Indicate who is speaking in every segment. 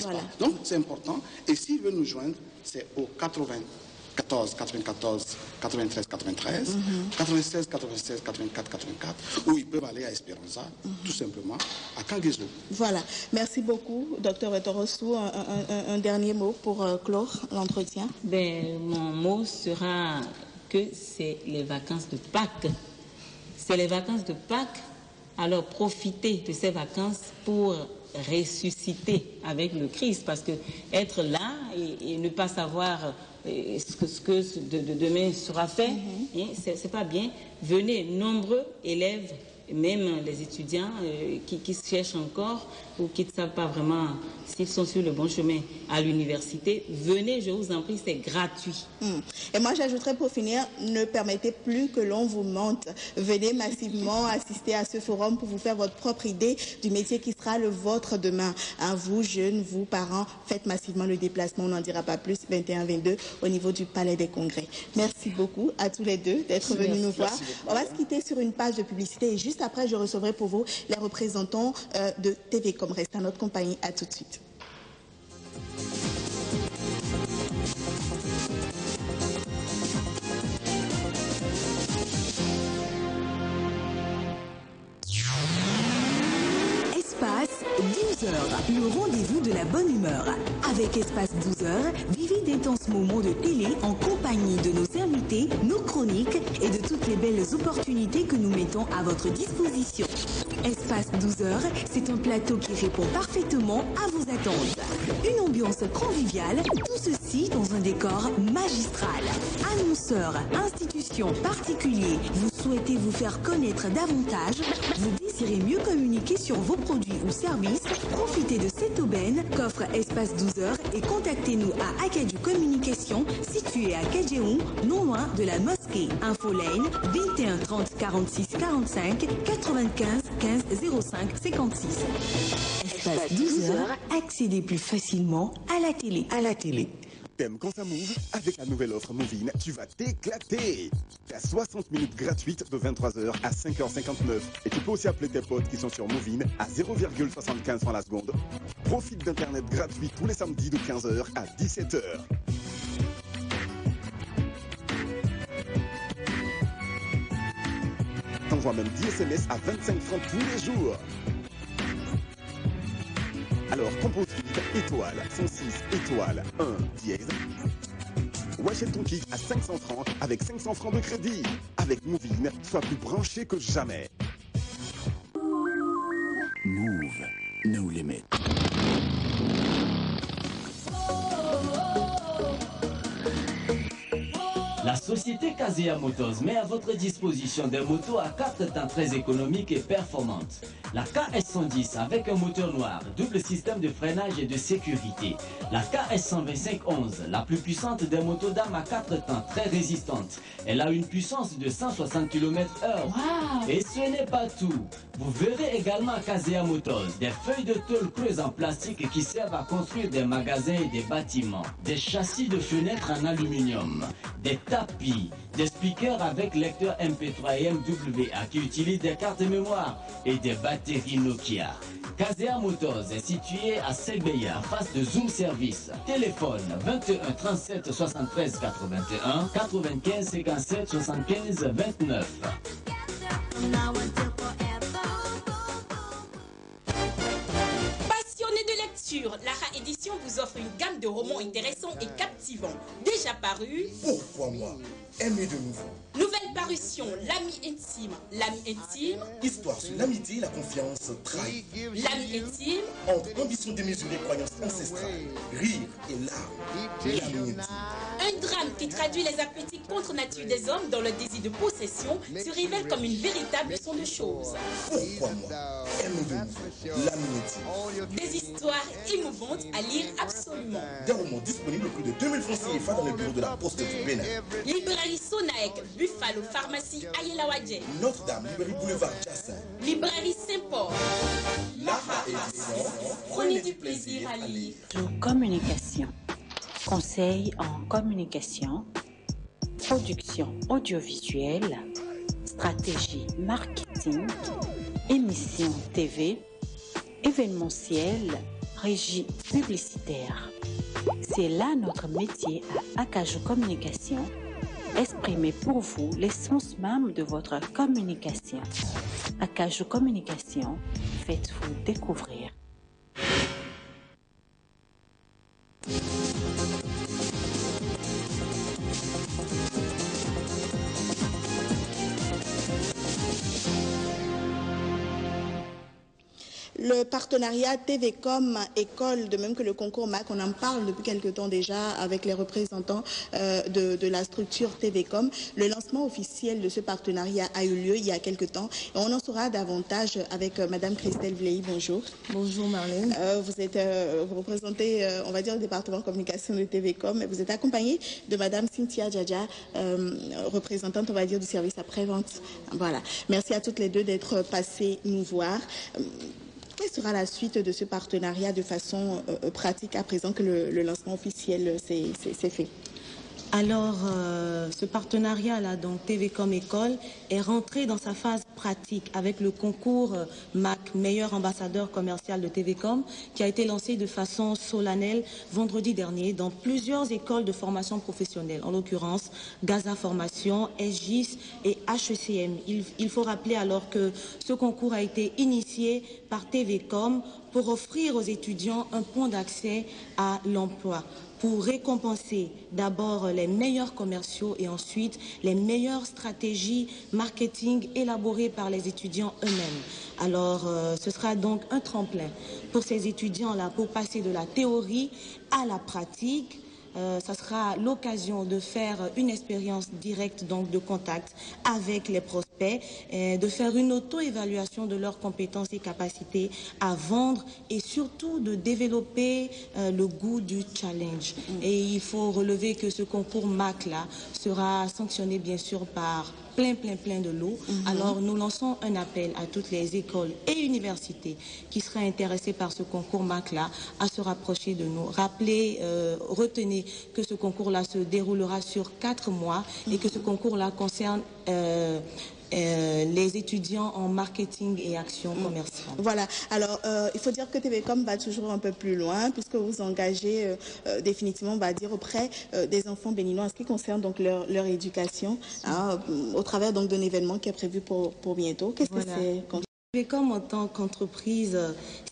Speaker 1: Voilà.
Speaker 2: Donc, c'est important. Et s'ils veulent nous joindre, c'est au 94 93 93, 96 96 84 84, ou ils peuvent aller à Esperanza, tout simplement, à Kangezo.
Speaker 1: Voilà. Merci beaucoup, Dr Wetorosu. Un dernier mot pour clore l'entretien.
Speaker 3: Mon mot sera que c'est les vacances de Pâques. C'est les vacances de Pâques. Alors profitez de ces vacances pour ressusciter avec le Christ, parce que être là et ne pas savoir ce que demain sera fait, c'est pas bien. Venez, nombreux élèves, même les étudiants qui se cherchent encore ou qui ne savent pas vraiment s'ils sont sur le bon chemin à l'université, venez, je vous en prie, c'est gratuit.
Speaker 1: Et moi, j'ajouterais pour finir, ne permettez plus que l'on vous mente. Venez massivement assister à ce forum pour vous faire votre propre idée du métier qui sera le vôtre demain. À vous, jeunes, vous, parents, faites massivement le déplacement, on n'en dira pas plus, 21-22, au niveau du Palais des Congrès. Merci beaucoup à tous les deux d'être venus nous voir. On va se quitter sur une page de publicité et juste après, je recevrai pour vous les représentants de TVcom. Restez à notre compagnie. À tout de suite.
Speaker 4: Espace 12 heures, le rendez-vous de la bonne humeur. Avec Espace 12 heures, vivez d'intenses moments de télé en compagnie de nos invités, nos chroniques et de toutes les belles opportunités que nous mettons à votre disposition. Espace 12 heures, c'est un plateau qui répond parfaitement à vos attentes. Une ambiance conviviale, tout ceci dans un décor magistral. Annonceurs, institutions, particuliers, vous souhaitez vous faire connaître davantage, vous désirez mieux communiquer sur vos produits ou services, profitez de cette aubaine qu'offre Espace 12 heures et contactez-nous à Akadju Communication, situé à Kadjeou, non loin de la mosquée. Infolane 21 30 46 45 95 15 05 56. Espace 12 heures, accédez plus facilement à la télé.
Speaker 5: T'aimes quand ça move? Avec la nouvelle offre Movin, tu vas t'éclater. T'as 60 minutes gratuites de 23h à 5h59. Et tu peux aussi appeler tes potes qui sont sur Movin à 0,75 francs la seconde. Profite d'Internet gratuit tous les samedis de 15h à 17h. T'envoies même 10 SMS à 25 francs tous les jours. Alors compose vite étoile 106 étoile 1 dièse ou achète ton kit à 500 francs avec 500 francs de crédit. Avec Movin, sois plus branché que jamais.
Speaker 6: Move, no limit.
Speaker 7: La société Kazea Motors met à votre disposition des motos à 4 temps très économiques et performantes. La KS110 avec un moteur noir, double système de freinage et de sécurité. La KS125-11, la plus puissante des motos d'âme à 4 temps, très résistante. Elle a une puissance de 160 km/h. Wow. Et ce n'est pas tout. Vous verrez également à Kazea Motors des feuilles de tôle creuses en plastique qui servent à construire des magasins et des bâtiments. Des châssis de fenêtres en aluminium. Des tapis, des speakers avec lecteur MP3 et MWA qui utilisent des cartes mémoire et des batteries Nokia. Kazea Motors est situé à Sebeya, face de Zoom Service. Téléphone 21 37 73 81 95 57 75 29.
Speaker 8: Passionné de lecture, Lara Édition vous offre une gamme de romans intéressants et captivants. Déjà parus.
Speaker 9: Pourquoi moi? Aimer de nouveau.
Speaker 8: Nouvelle parution, L'ami intime. L'ami intime.
Speaker 9: Histoire sur l'amitié et la confiance trahie.
Speaker 8: L'ami intime.
Speaker 9: Entre ambition démesurée et croyances ancestrales, rire et larmes. L'ami intime.
Speaker 8: Un drame qui traduit les appétits contre nature des hommes dans le désir de possession se révèle comme une véritable leçon de choses.
Speaker 9: Pourquoi moi? Aimer de nouveau. L'ami intime.
Speaker 8: Des histoires émouvantes à lire absolument.
Speaker 9: Des romans disponibles au prix de 2000 francs CFA dans le bureau de la Poste du Bénin.
Speaker 8: Librairie Sonaec, Buffalo, Pharmacie Ayelawadje.
Speaker 9: Notre-Dame, librairie Boulevard Jassin.
Speaker 8: Librairie Saint-Paul.
Speaker 9: Lara Édition.
Speaker 8: Prenez du plaisir à lire.
Speaker 10: Communication. Conseil en communication. Production audiovisuelle. Stratégie marketing. Émission TV. Événementiel. régie publicitaire. C'est là notre métier à Acajou Communication. Exprimez pour vous l'essence même de votre communication. Acajou Communication, faites-vous découvrir.
Speaker 1: Le partenariat TVCom École, de même que le concours MAC, on en parle depuis quelque temps déjà avec les représentants de la structure TVCom. Le lancement officiel de ce partenariat a eu lieu il y a quelque temps et on en saura davantage avec Madame Christelle Vleilly. Bonjour.
Speaker 11: Bonjour Marlène.
Speaker 1: Vous représentez, on va dire, le département communication de TVCom et vous êtes accompagnée de Madame Cynthia Djadja, représentante, on va dire, du service après-vente. Voilà. Merci à toutes les deux d'être passées nous voir. Quelle sera la suite de ce partenariat de façon pratique à présent que le lancement officiel s'est fait?
Speaker 11: Alors, ce partenariat-là, donc TVCom École, est rentré dans sa phase pratique avec le concours MAC, meilleur ambassadeur commercial de TVCom, qui a été lancé de façon solennelle vendredi dernier dans plusieurs écoles de formation professionnelle, en l'occurrence Gaza Formation, SGIS et HECM. Il faut rappeler alors que ce concours a été initié par TVCom pour offrir aux étudiants un point d'accès à l'emploi, pour récompenser d'abord les meilleurs commerciaux et ensuite les meilleures stratégies marketing élaborées par les étudiants eux-mêmes. Alors, ce sera donc un tremplin pour ces étudiants-là pour passer de la théorie à la pratique. Ça sera l'occasion de faire une expérience directe, donc de contact avec les prospects, de faire une auto-évaluation de leurs compétences et capacités à vendre et surtout de développer le goût du challenge. Et il faut relever que ce concours MAC-là sera sanctionné bien sûr par plein de lots. Alors nous lançons un appel à toutes les écoles et universités qui seraient intéressées par ce concours MAC-là à se rapprocher de nous. Rappelez, retenez que ce concours-là se déroulera sur 4 mois et que ce concours-là concerne les étudiants en marketing et action commerciale.
Speaker 1: Voilà. Alors, il faut dire que TVCom va toujours un peu plus loin puisque vous engagez définitivement, on va dire, auprès des enfants béninois en ce qui concerne donc leur éducation, au travers donc d'un événement qui est prévu pour bientôt. Qu'est-ce que c'est?
Speaker 11: TVCom, en tant qu'entreprise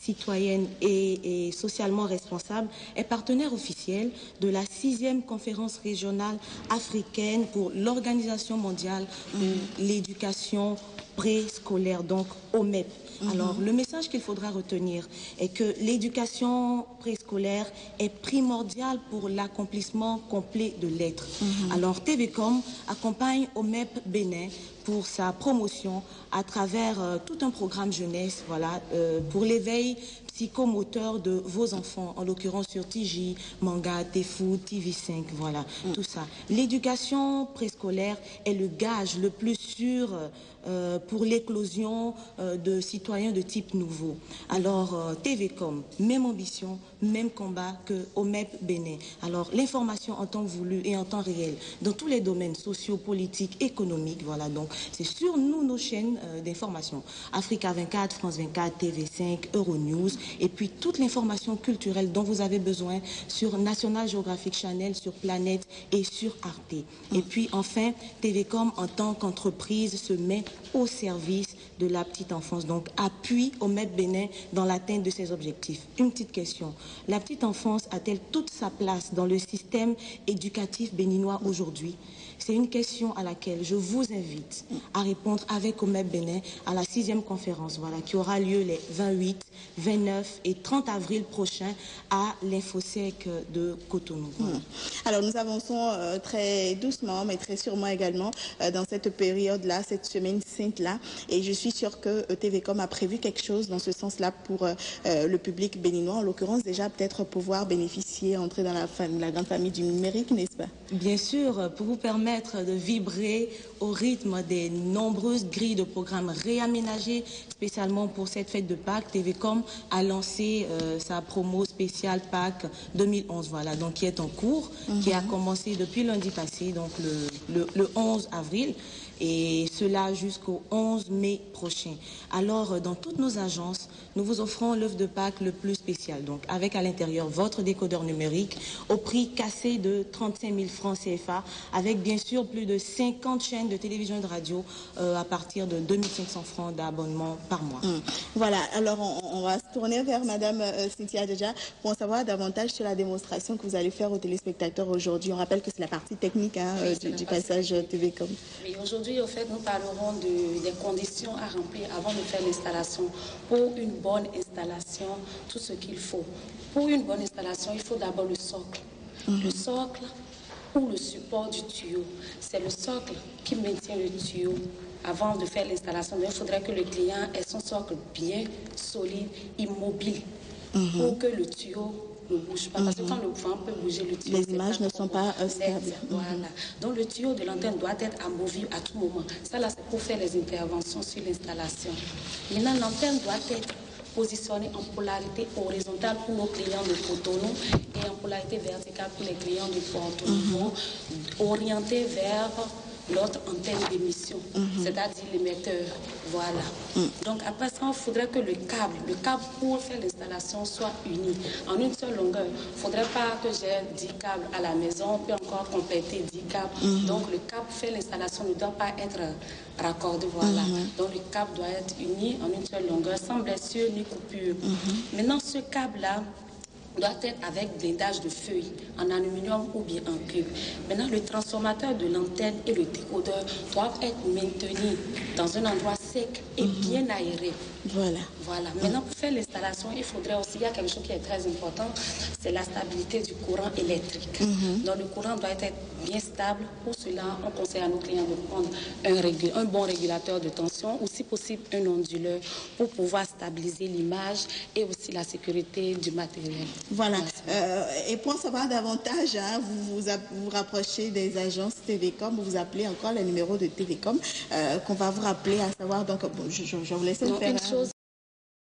Speaker 11: citoyenne et socialement responsable, est partenaire officiel de la 6e conférence régionale africaine pour l'Organisation mondiale pour l'éducation préscolaire, donc OMEP. Alors, le message qu'il faudra retenir est que l'éducation préscolaire est primordiale pour l'accomplissement complet de l'être. Alors, TVCom accompagne OMEP Bénin pour sa promotion à travers tout un programme jeunesse, voilà, pour l'éveil psychomoteur de vos enfants, en l'occurrence sur TJ, Manga, TFU, TV5, voilà, tout ça. L'éducation préscolaire est le gage le plus sûr pour l'éclosion de citoyens de type nouveau. Alors, TVCom, même ambition, même combat que OMEP Bénin. Alors, l'information en temps voulu et en temps réel, dans tous les domaines sociaux, politiques, économiques, voilà, donc c'est sur nous, nos chaînes d'information. Africa 24, France 24, TV5, Euronews, et puis toute l'information culturelle dont vous avez besoin sur National Geographic Channel, sur Planète et sur Arte. Et puis enfin, TVCom en tant qu'entreprise se met au service de la petite enfance, donc appuie OMEP Bénin dans l'atteinte de ses objectifs. Une petite question, la petite enfance a-t-elle toute sa place dans le système éducatif béninois aujourd'hui? C'est une question à laquelle je vous invite à répondre avec OMEP Bénin à la 6e conférence, voilà, qui aura lieu les 28, 29 et 30 avril prochains à l'Infosec de Cotonou.
Speaker 1: Alors nous avançons très doucement, mais très sûrement également dans cette période-là, cette semaine sainte-là. Et je suis sûre que TVCom a prévu quelque chose dans ce sens-là pour le public béninois, en l'occurrence déjà peut-être pouvoir bénéficier, entrer dans la grande famille du numérique, n'est-ce pas?
Speaker 11: Bien sûr, pour vous permettre de vibrer au rythme des nombreuses grilles de programmes réaménagées spécialement pour cette fête de Pâques. TVCom a lancé sa promo spéciale Pâques 2011, voilà, donc qui est en cours, qui a commencé depuis lundi passé, donc le 11 avril. Et cela jusqu'au 11 mai prochain. Alors, dans toutes nos agences, nous vous offrons l'œuf de Pâques le plus spécial. Donc, avec à l'intérieur votre décodeur numérique au prix cassé de 35 000 francs CFA, avec bien sûr plus de 50 chaînes de télévision et de radio à partir de 2500 francs d'abonnement par mois.
Speaker 1: Voilà, alors on va se tourner vers Madame Cynthia Djedja pour en savoir davantage sur la démonstration que vous allez faire aux téléspectateurs aujourd'hui. On rappelle que c'est la partie technique du passage TVcom.
Speaker 12: Oui, aujourd'hui, au fait, nous parlerons des conditions à remplir avant de faire l'installation. Pour une bonne installation, tout ce qu'il faut. Pour une bonne installation, il faut d'abord le socle. Le socle ou le support du tuyau. C'est le socle qui maintient le tuyau. Avant de faire l'installation, il faudrait que le client ait son socle bien solide, immobile, pour que le tuyau ne bouge pas. Parce que quand le vent peut bouger, le tuyau...
Speaker 1: Les images ne sont pas stables.
Speaker 12: Voilà. Donc le tuyau de l'antenne doit être amovible à tout moment. Ça là, c'est pour faire les interventions sur l'installation. Maintenant, l'antenne doit être positionnée en polarité horizontale pour nos clients de Cotonou et en polarité verticale pour les clients de Porto Novo, orientée vers l'autre antenne d'émission, c'est-à-dire l'émetteur. Voilà. Donc après ça, il faudrait que le câble pour faire l'installation soit uni en une seule longueur. Il ne faudrait pas que j'ai 10 câbles à la maison, on peut encore compléter 10 câbles. Donc le câble pour faire l'installation ne doit pas être raccordé. Voilà. Donc le câble doit être uni en une seule longueur, sans blessure ni coupure. Maintenant, ce câble-là doit être avec blindage de feuilles en aluminium ou bien en cube. Maintenant, le transformateur de l'antenne et le décodeur doivent être maintenus dans un endroit sec et bien aéré.
Speaker 1: Voilà.
Speaker 12: Voilà. Maintenant, pour faire l'installation, il faudrait aussi, il y a quelque chose qui est très important, c'est la stabilité du courant électrique. Donc, le courant doit être bien stable. Pour cela, on conseille à nos clients de prendre un bon régulateur de tension ou, si possible, un onduleur pour pouvoir stabiliser l'image et aussi la sécurité du matériel.
Speaker 1: Voilà. Et pour en savoir davantage, vous rapprochez des agences TVcom, vous appelez encore le numéro de TVcom qu'on va vous rappeler, à savoir, donc, bon, je vous laisse le faire.